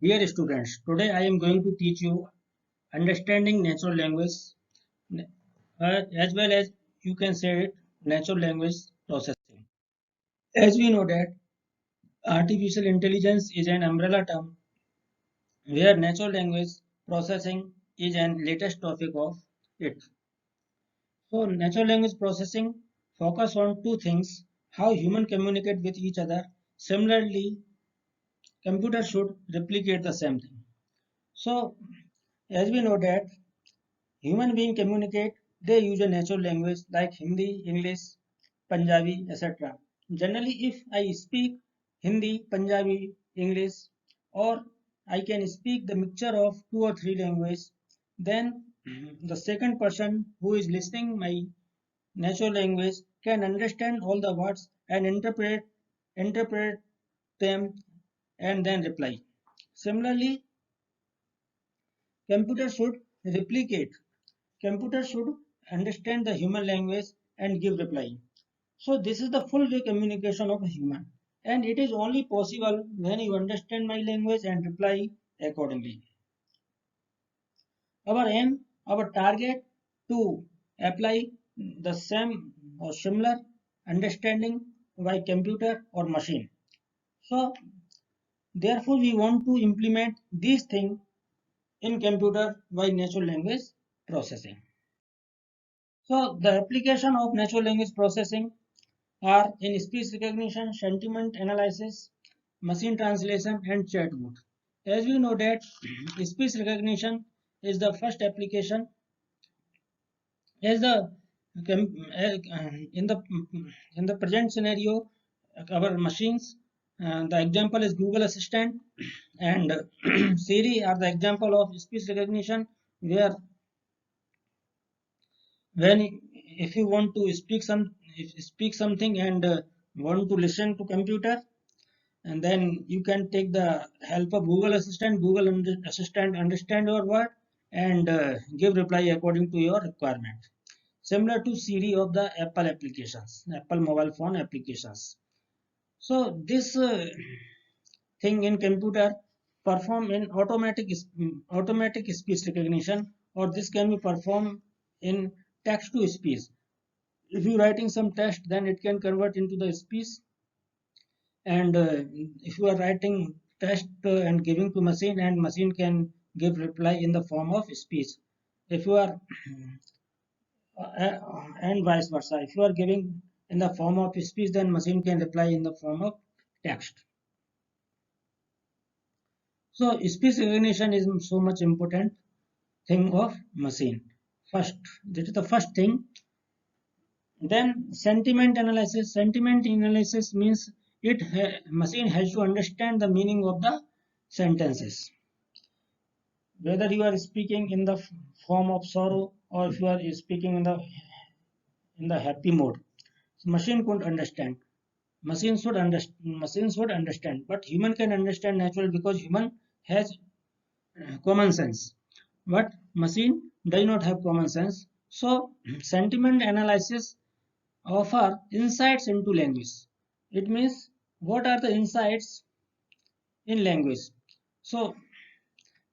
Dear students, today I am going to teach you understanding natural language as well as you can say it natural language processing. As we know that artificial intelligence is an umbrella term where natural language processing is an latest topic of it. So natural language processing focus on two things: how human communicate with each other. Similarly, computer should replicate the same thing. So as we know that human being communicate, they use a natural language like Hindi, English, Punjabi, etc. Generally, if I speak Hindi, Punjabi, English, or I can speak the mixture of two or three languages, then the second person who is listening my natural language can understand all the words and interpret them and then reply. Similarly, computer should replicate. Computer should understand the human language and give reply. So this is the full way communication of a human. And it is only possible when you understand my language and reply accordingly. Our aim, our target to apply the same or similar understanding by computer or machine. So therefore we want to implement these things in computer by natural language processing. So the application of natural language processing are in speech recognition, sentiment analysis, machine translation, and chatbot. As we know that speech recognition is the first application as the in the in the present scenario our machines the example is Google Assistant and Siri are the example of speech recognition where when if you want to speak something and want to listen to computer and then you can take the help of Google Assistant. Assistant understand your word and give reply according to your requirement, similar to Siri of the Apple applications, Apple mobile phone applications. So this thing in computer perform in automatic speech recognition, or this can be performed in text to speech. If you writing some text, then it can convert into the speech, and if you are writing text and giving to machine, and machine can give reply in the form of speech. If you are and vice versa, if you are giving in the form of speech, then machine can reply in the form of text. So speech recognition is so much important thing of machine. First, this is the first thing. Then sentiment analysis means machine has to understand the meaning of the sentences, whether you are speaking in the form of sorrow or if you are speaking in the happy mode. So machine could understand. Machine should understand, but human can understand natural because human has common sense. But machine does not have common sense. So sentiment analysis offer insights into language. It means what are the insights in language. So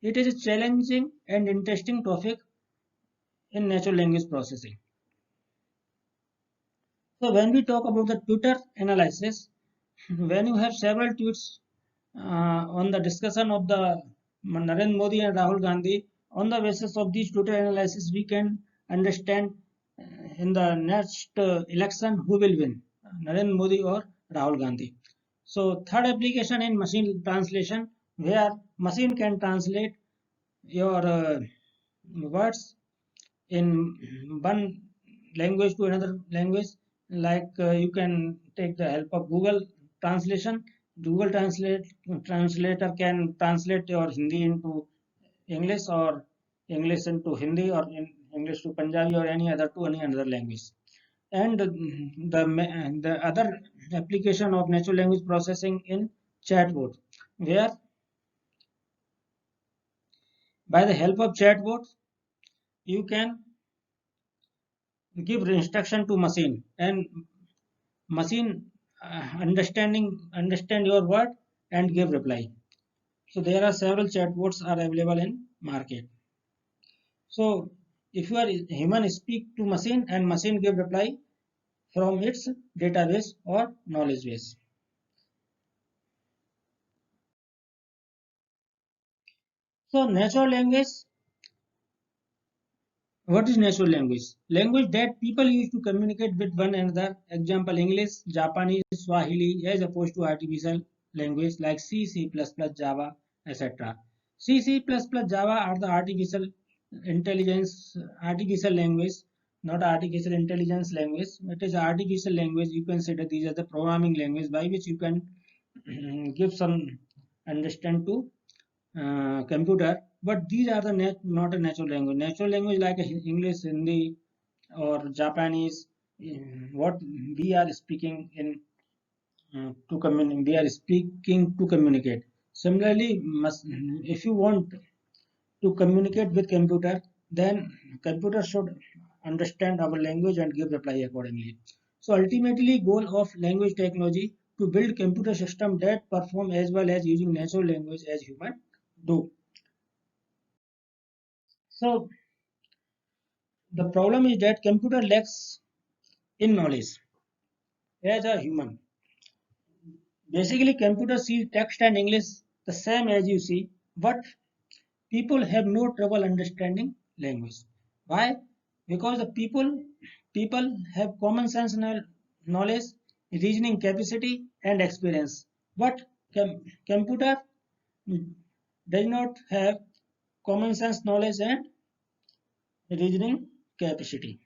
it is a challenging and interesting topic in natural language processing. So when we talk about the Twitter analysis, when you have several tweets on the discussion of the Narendra Modi and Rahul Gandhi, on the basis of these Twitter analysis, we can understand in the next election who will win, Narendra Modi or Rahul Gandhi. So third application in machine translation, where machine can translate your words in one language to another language, like you can take the help of Google translation. Translator can translate your Hindi into English or English into Hindi or in English to Punjabi or any other language. And the other application of natural language processing in chatbot, where by the help of chatbot you can give instruction to machine, and machine understand your word and give reply. So there are several chatbots are available in market. So if you are human speak to machine and machine give reply from its database or knowledge base. So natural language, what is natural language? Language that people use to communicate with one another. Example English, Japanese, Swahili as opposed to artificial language like C, C++, Java, etc. C, C++, Java are the artificial language, not artificial intelligence language. It is artificial language. You can say that these are the programming language by which you can give some understand to computer, but these are the not a natural language. Natural language like English, Hindi, or Japanese, what we are speaking in to communicate. We are speaking to communicate. Similarly, if you want to communicate with computer, then computer should understand our language and give reply accordingly. So ultimately, goal of language technology to build computer system that perform as well as using natural language as human do. So the problem is that computer lacks in knowledge as a human. Basically, computer sees text and English the same as you see, but people have no trouble understanding language. Why? Because the people have common sense knowledge, reasoning capacity, and experience. But computer does not have common sense knowledge and reasoning capacity.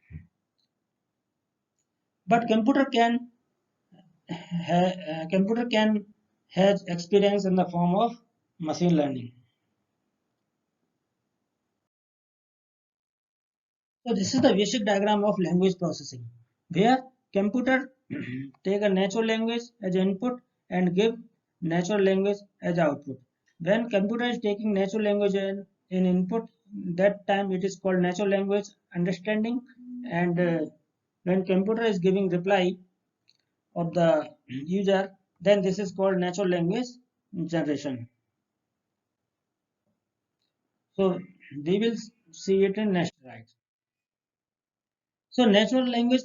But computer can has experience in the form of machine learning. So this is the basic diagram of language processing, where computer take a natural language as input and give natural language as output. When computer is taking natural language in input, that time it is called natural language understanding, and when computer is giving reply of the user, then this is called natural language generation. So we will see it in next slide. So natural language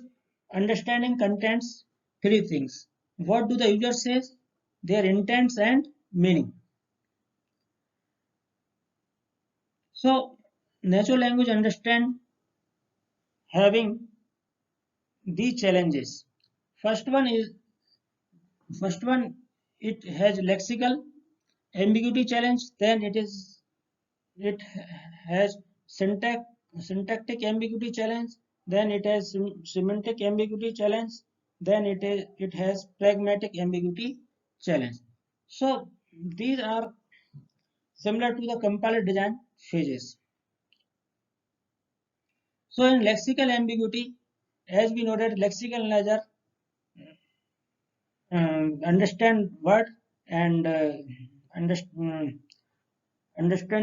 understanding contains three things. What do the user says, their intents and meaning. So natural language understand having these challenges. First one is first one it has lexical ambiguity challenge. Then it has syntactic ambiguity challenge. Then it has semantic ambiguity challenge. Then it has pragmatic ambiguity challenge. So these are similar to the compiler design phases. So in lexical ambiguity, as we know that lexical analyzer understand word and understand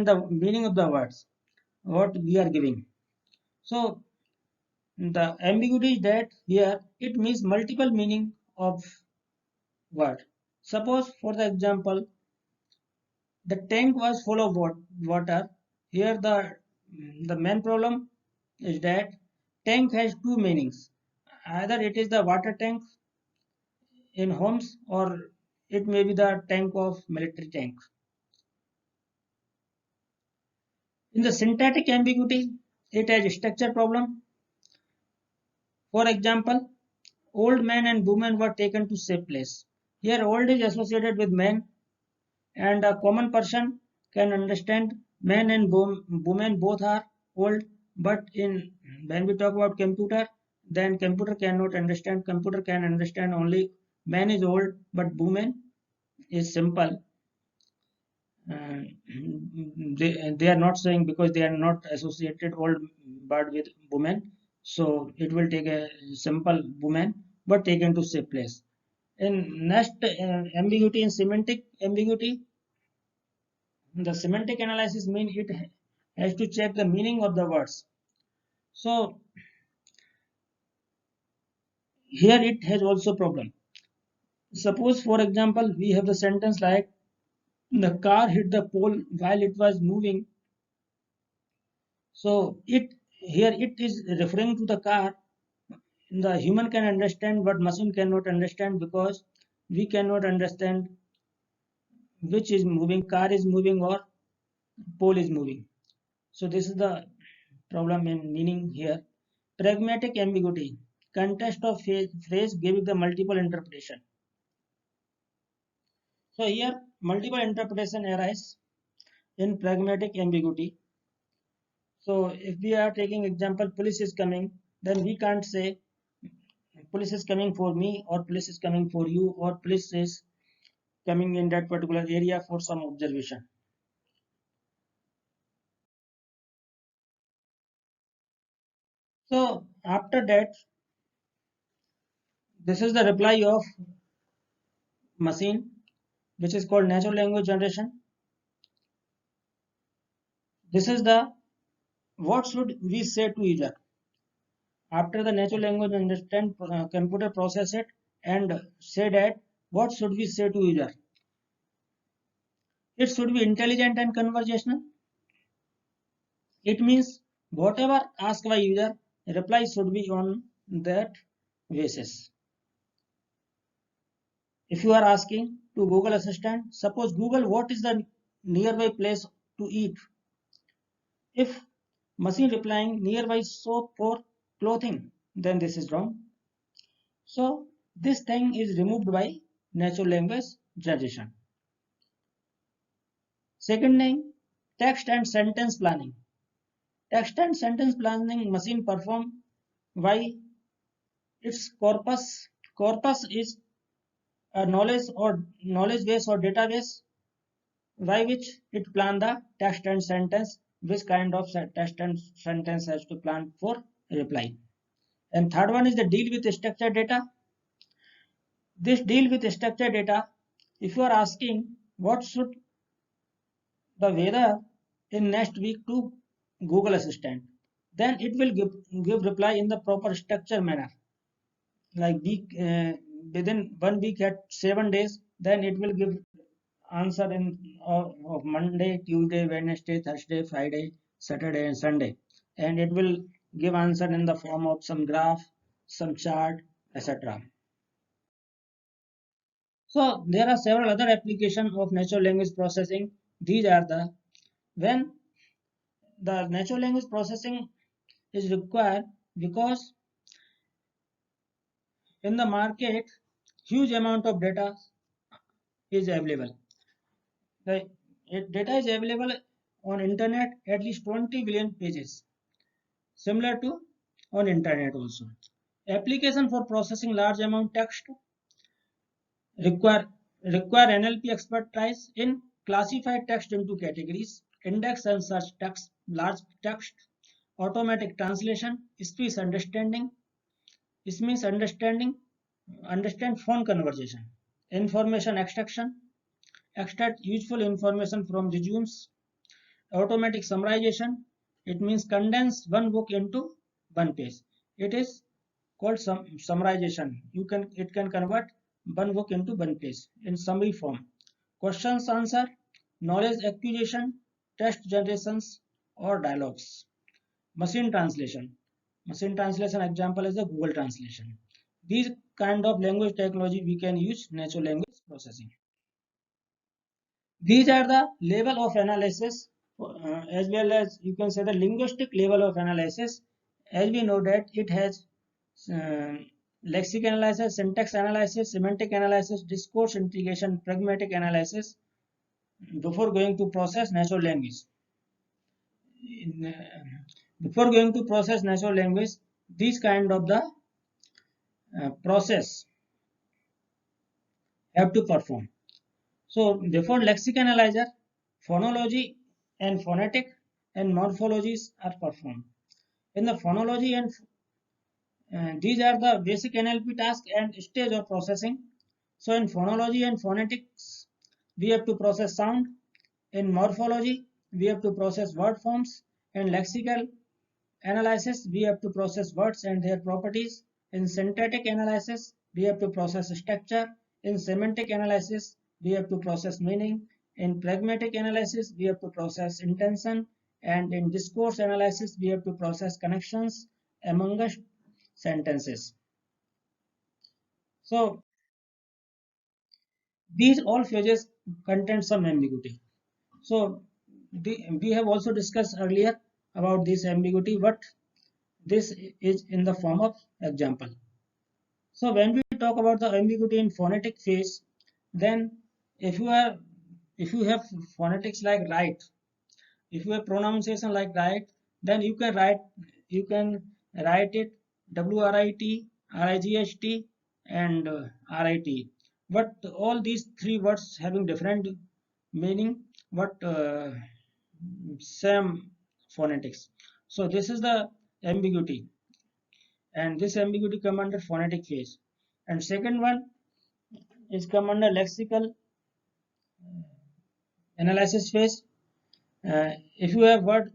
the meaning of the words what we are giving. So the ambiguity is that here it means multiple meaning of word. Suppose for the example, the tank was full of water. Here the main problem is that tank has two meanings. Either it is the water tank in homes or it may be the tank of military tank. In the syntactic ambiguity, it has a structure problem. For example, old man and woman were taken to same place. Here old is associated with man and a common person can understand man and woman both are old, but in when we talk about computer, then computer cannot understand. Computer can understand only man is old, but woman is simple. uh, they are not saying because they are not associated old bird with woman, so it will take a simple woman but taken to safe place. In next ambiguity and semantic ambiguity, the semantic analysis mean it has to check the meaning of the words. So here it has also problem. Suppose for example we have the sentence like the car hit the pole while it was moving. So it is referring to the car. The human can understand, but machine cannot understand, because we cannot understand which is moving, car is moving or pole is moving. So this is the problem in meaning here. Pragmatic ambiguity, context of phrase giving the multiple interpretation. So here multiple interpretation arise in pragmatic ambiguity. So if we are taking example, police is coming, then we can't say police is coming for me, or police is coming for you, or police is coming in that particular area for some observation. So after that, this is the reply of machine, which is called natural language generation. This is the what should we say to user. After the natural language understand, computer process it and say that what should we say to user. It should be intelligent and conversational. It means whatever asked by user, reply should be on that basis. If you are asking to Google Assistant, suppose Google what is the nearby place to eat. If machine replying nearby soap or clothing, then this is wrong. So this thing is removed by natural language generation. Second thing, text and sentence planning. Text and sentence planning machine perform by its corpus. Corpus is a knowledge base or database by which it plan the text and sentence, which kind of text and sentence has to plan for reply. And third one is the deal with structured data. This deal with structured data, if you are asking what should the weather in next week to Google Assistant, then it will give reply in the proper structure manner. Like within 1 week at 7 days, then it will give answer in of Monday, Tuesday, Wednesday, Thursday, Friday, Saturday, and Sunday, and it will give answer in the form of some graph, some chart, etc. So there are several other applications of natural language processing. These are the when the natural language processing is required because in the market huge amount of data is available. The data is available on internet at least 20 billion pages, similar to on internet also. Application for processing large amount text require require NLP expertise in classify text into categories, index and search text, large text, automatic translation, speech understanding. This means understand phone conversation, information extraction, extract useful information from resumes, automatic summarization. It means condense one book into one page. It is called summarization. It can convert one book into one page in summary form. Questions answer, knowledge acquisition, text generations or dialogues. Machine translation. Machine translation example is the Google Translation. These kind of language technology we can use natural language processing. These are the level of analysis, as well as you can say the linguistic level of analysis. As we know that it has uh, lexic analysis, syntax analysis, semantic analysis, discourse integration, pragmatic analysis before going to process natural language. In, before going to process natural language, these kind of the process have to perform. So before lexic analyzer, phonology and phonetic and morphologies are performed. In the phonology and these are the basic NLP task and stage of processing. So in phonology and phonetics, we have to process sound. In morphology, we have to process word forms. In lexical analysis, we have to process words and their properties. In syntactic analysis, we have to process structure. In semantic analysis, we have to process meaning. In pragmatic analysis, we have to process intention, and in discourse analysis, we have to process connections among the sentences. So these all phases contain some ambiguity. So we have also discussed earlier about this ambiguity, but this is in the form of example. So when we talk about the ambiguity in phonetic phase, then if you are if you have phonetics like right, if you have pronunciation like right, then you can write it WRIT, RIGHT, and RIT. But all these three words having different meaning, but same phonetics. So this is the ambiguity, and this ambiguity come under phonetic phase. And second one is come under lexical analysis phase. If you have word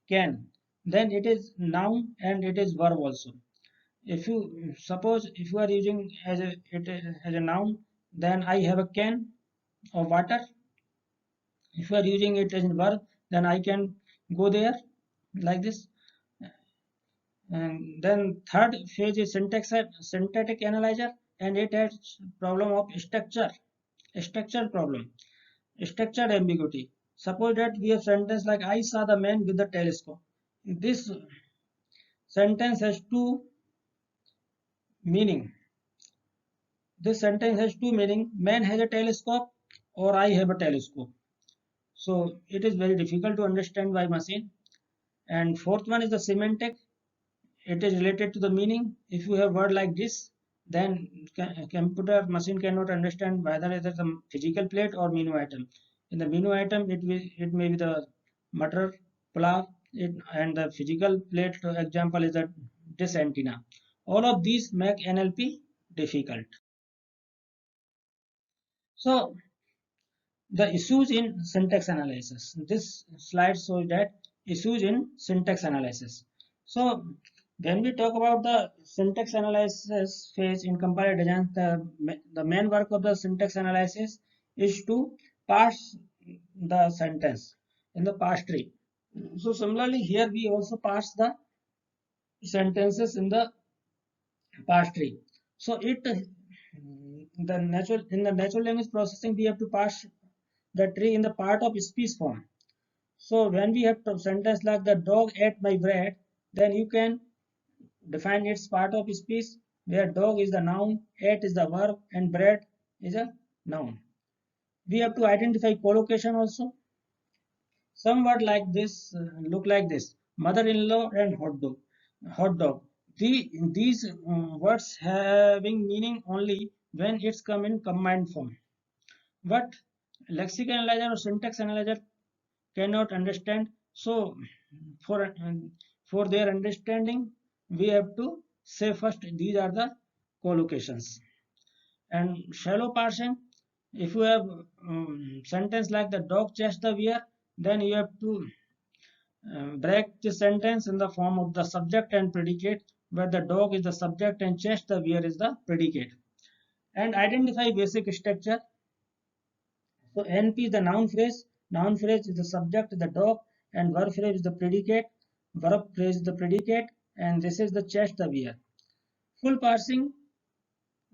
can, then it is noun and it is verb also. If you suppose if you are using as a noun, then I have a can of water. If you are using it as a verb, then I can go there like this. And then third phase is syntactic analyzer, and it has problem of structure problem, structured ambiguity. Suppose that we have sentence like I saw the man with the telescope. This sentence has two meaning. This sentence has two meaning. Man has a telescope or I have a telescope. So it is very difficult to understand by machine. And fourth one is the semantic. It is related to the meaning. If you have word like this, then computer machine cannot understand whether it is a physical plate or menu item. In the menu item, it may be the matter, plow, and the physical plate example is a this antenna. All of these make NLP difficult. So the issues in syntax analysis. This slide shows that issues in syntax analysis. So when we talk about the syntax analysis phase in comparative design, the main work of the syntax analysis is to parse the sentence in the parse tree. So similarly here we also parse the sentences in the parse tree. So the natural language processing we have to parse the tree in the part of speech form. So when we have a sentence like the dog ate my bread, then you can define its part of speech where dog is the noun, ate is the verb, and bread is a noun. We have to identify collocation also. Some word like this look like this: mother-in-law and hot dog. Hot dog. These words having meaning only when it's come in combined form. But lexical analyzer or syntax analyzer cannot understand. So for their understanding, we have to say first these are the collocations. And shallow parsing, if you have sentence like the dog chased the bear, then you have to break the sentence in the form of the subject and predicate, where the dog is the subject and chased the bear is the predicate. And identify basic structure. So NP is the noun phrase. Noun phrase is the subject, the dog, and verb phrase is the predicate. Verb phrase is the predicate, and this is the chest, the beer. Full parsing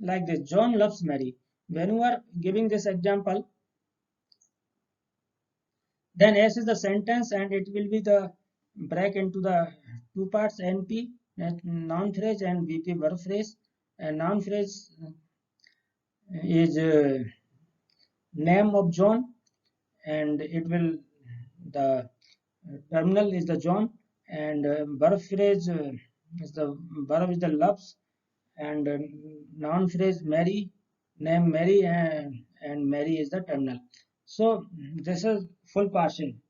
like this: John loves Mary. When you are giving this example, then S is the sentence, and it will be the break into the two parts: NP, noun phrase, and VP, verb phrase. And noun phrase is name of John, and it will the terminal is the John, and verb phrase is the verb is the loves, and noun phrase Mary, name Mary, and Mary is the terminal. So this is full parsing.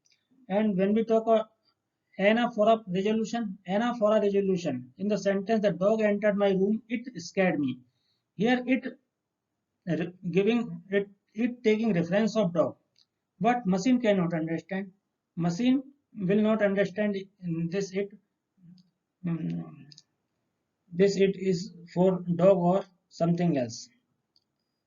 And when we talk about Anna for a resolution, Anna for a resolution, in the sentence the dog entered my room, it scared me. Here it giving it taking reference of dog, but machine cannot understand. Machine will not understand this it this it is for dog or something else.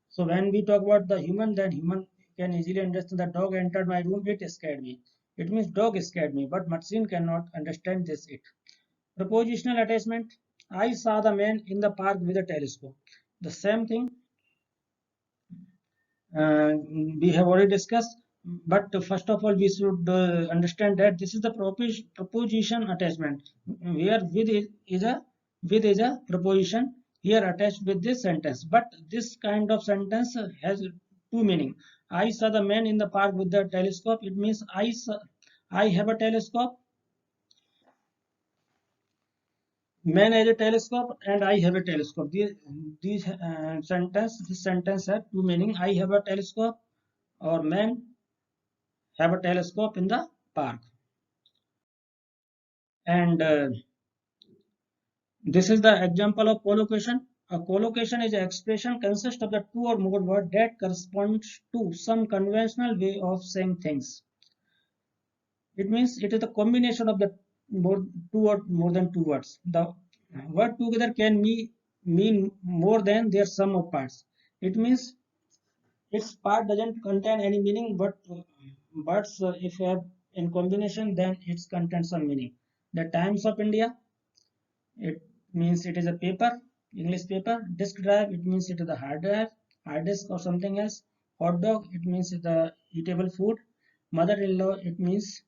So when we talk about the human, then human can easily understand the dog entered my room, it scared me. It means dog scared me, but machine cannot understand this it. Propositional attachment. I saw the man in the park with a telescope. The same thing we have already discussed, but first of all we should understand that this is the proposition attachment, where with is a proposition here attached with this sentence, but this kind of sentence has two meaning. I saw the man in the park with the telescope. It means I have a telescope. Man has a telescope and I have a telescope. This sentence have two meaning. I have a telescope, or man have a telescope in the park. And this is the example of collocation. A collocation is an expression consists of the two or more words that corresponds to some conventional way of saying things. It means it is the combination of the two or more than two words. The word together can mean more than their sum of parts. It means its part doesn't contain any meaning, but if you have in combination, then it contains some meaning. The Times of India, it means it is a paper, English paper. Disk drive, it means it is the hard drive, hard disk or something else. Hot dog, it means it is the eatable food. Mother-in-law, it means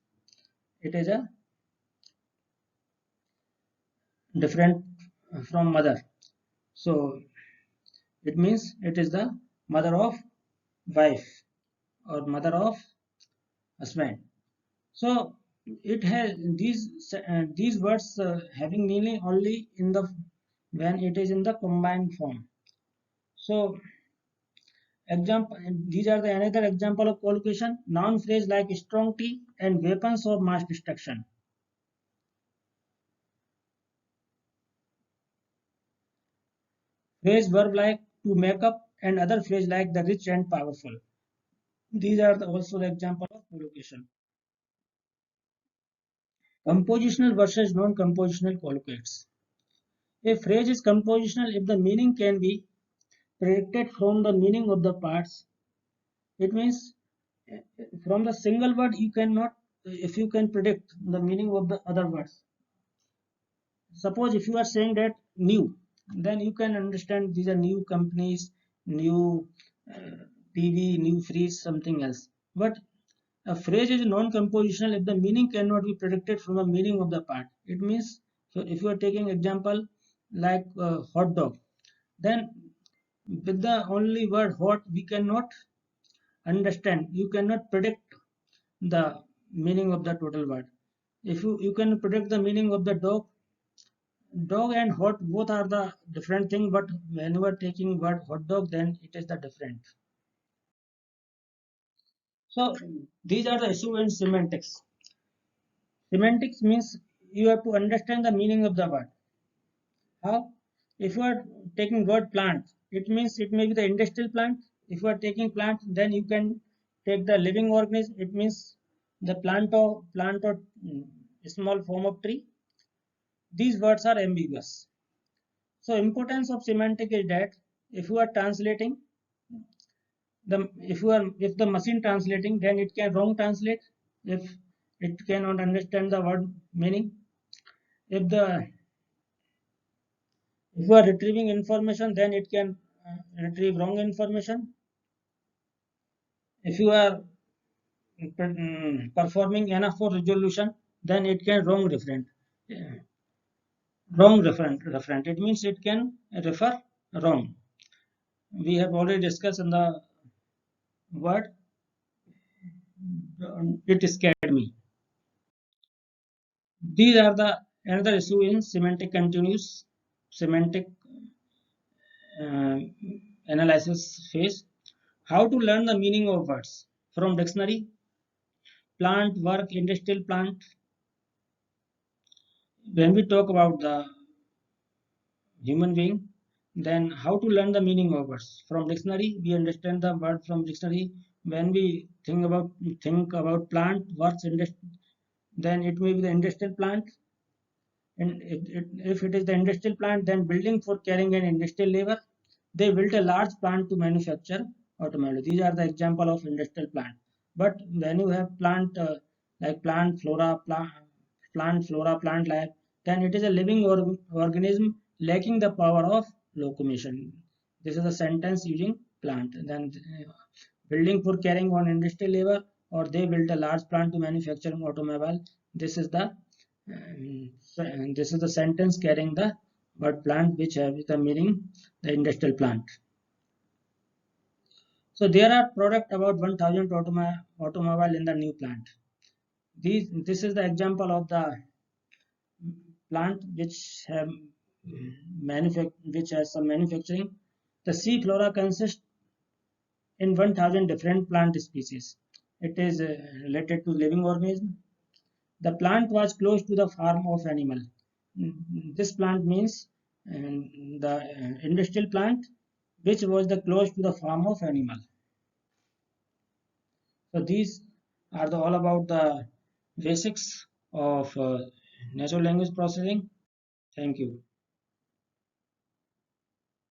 it is a different from mother. So it means it is the mother of wife or mother of husband. So it has these words having meaning only in the when it is in the combined form. So example, these are the another example of collocation. Noun phrase like strong tea and weapons of mass destruction. Phrase verb like to make up and other phrase like the rich and powerful. These are also the example of collocation. Compositional versus non-compositional collocates. A phrase is compositional if the meaning can be predicted from the meaning of the parts. It means from the single word you cannot, if you can predict the meaning of the other words. Suppose if you are saying that new, then you can understand these are new companies, new TV, new fridge, something else. But a phrase is non-compositional if the meaning cannot be predicted from the meaning of the part. It means, so if you are taking example like hot dog, then with the only word hot we cannot understand. You cannot predict the meaning of the total word. If you can predict the meaning of the dog and hot both are the different thing, but when you are taking word hot dog, then it is the different. So these are the issue in semantics. Semantics means you have to understand the meaning of the word. How? If you are taking word plant, it means it may be the industrial plant. If you are taking plant, then you can take the living organism. It means the plant or small form of tree. These words are ambiguous. So importance of semantic is that if you are translating if the machine translating, then it can wrong translate if it cannot understand the word meaning. If the if you are retrieving information, then it can retrieve wrong information. If you are performing enough for resolution, then it can wrong referent. Wrong referent. It means it can refer wrong. We have already discussed in the word it scared me. These are the another issue in semantic continuous semantic uh, analysis phase. How to learn the meaning of words from dictionary, plant, work, industrial plant. When we talk about the human being, then how to learn the meaning of words from dictionary? We understand the word from dictionary. When we think about plant, works, then it may be the industrial plant. And if it is the industrial plant, then building for carrying an industrial labor. They built a large plant to manufacture automobile. These are the example of industrial plant. But when you have plant like plant life, then it is a living organism lacking the power of locomotion. This is a sentence using plant. Then building for carrying on industrial labor, or they built a large plant to manufacture automobile. This is the sentence carrying the word plant, which has the meaning the industrial plant. So there are product about 1000 automobile in the new plant. This is the example of the plant which has some manufacturing. The sea flora consists in 1000 different plant species. It is related to living organism. The plant was close to the farm of animal. This plant means the industrial plant which was the close to the farm of animal. So these are all about the basics of natural language processing. Thank you.